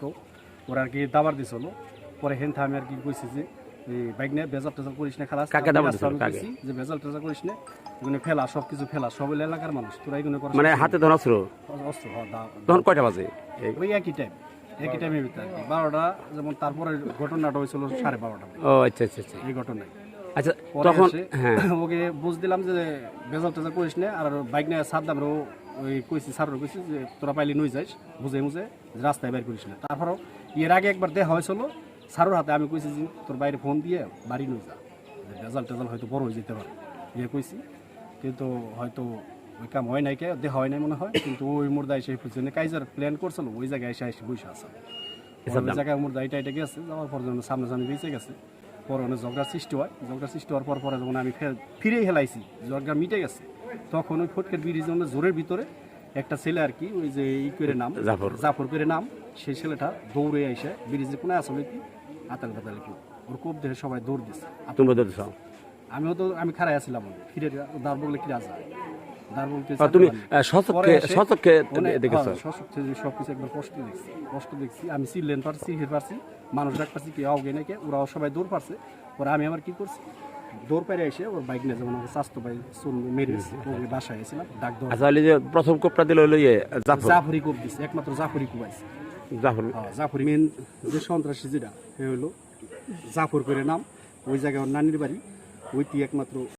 তো ওরা আর কি দাবার দিছিল পরে হেন আমি আর কি কইছি যে এই বাইক নিয়ে বেজাল টেজাল করিস না খালাস কাকে দাবার দিছিল কাকে যে বেজাল টেজাল করিস না এগুলো ফেলা সব কিছু ফেলা সব এলাকার মানুষ তোরা এগুলো করিস মানে হাতে ধরা অস্ত্র অস্ত্র তখন কয়টা বাজে ওই একই টাইমের ভিতরে 12টা যেমন তারপরে ঘটনাটা হয়েছিল 12:30 ও আচ্ছা আচ্ছা আচ্ছা এই ঘটনায় আচ্ছা পরে তখন এসে হ্যাঁ ওকে বুঝ দিলাম যে বেজাল টেজাল করিস না আর বাইক নিয়ে সাদ্দামরও ওই কইছি স্যারও কইছি যে তোরা পাইলে নই যাইস বুঝে মুঝে রাস্তায় বাইর করিস না তারপরও এর আগে একবার দেখা হয়েছিল স্যারের হাতে আমি কইছি যে তোর বাইরে ফোন দিয়ে বাড়ি নই যা রেজাল্ট টেজাল্ট হয়তো বড় হয়ে যেতে পারে কইছি কিন্তু হয়তো ওই কাম হয় নাই কে দেখা হয় নাই মনে হয় কিন্তু ওই মুর্দা এসে পিছনে কাইজার প্ল্যান করছিল ওই জায়গায় এসে বসে আছে ওই জায়গায় মুর্দা এটা গেছে যাওয়ার পর যখন সামনে বেঁচে গেছে পরে অনেক ঝগড়ার সৃষ্টি হয় ঝগড়ার সৃষ্টি হওয়ার পরে যখন আমি ফিরে হেলাইছি ঝগড়া মিটে গেছে তখন ওই ফটকের ব্রিজের জোরের ভিতরে একটা ছেলে আর কি ওই যে ই করে নাম জাফর করে নাম সেই ছেলেটা দৌড়ে এসে ব্রিজে কোনায় আসলে কি আতাল পাতাল কি ওর কোপ দেখে সবাই দৌড় দিচ্ছে আমি খারাই আসছিলাম ফিরে দাঁড় বললে কি রাজা তুমি সচক্ষে দেখেছো সবকিছু একবার কষ্ট দেখছি আমি চিল্লেন পারছি হির পারছি মানুষ ডাক পারছি কেউ আগে নাকি ওরাও সবাই দৌড় পারছে ওরা আমি আবার কি করছি দৌড় পেরে এসে ওর বাইক নিয়ে যেমন স্বাস্থ্য ভাই মেরেছি ওকে বাসায় এসেছিলাম ডাক দৌড় যে প্রথম কোপটা দিল হলো জাফরি কোপ দিচ্ছে একমাত্র জাফরি কোপাইছে জাফরি মেন যে সন্ত্রাসী যেটা হলো জাফর করে নাম ওই জায়গায় ওর নানির বাড়ি ওইটি একমাত্র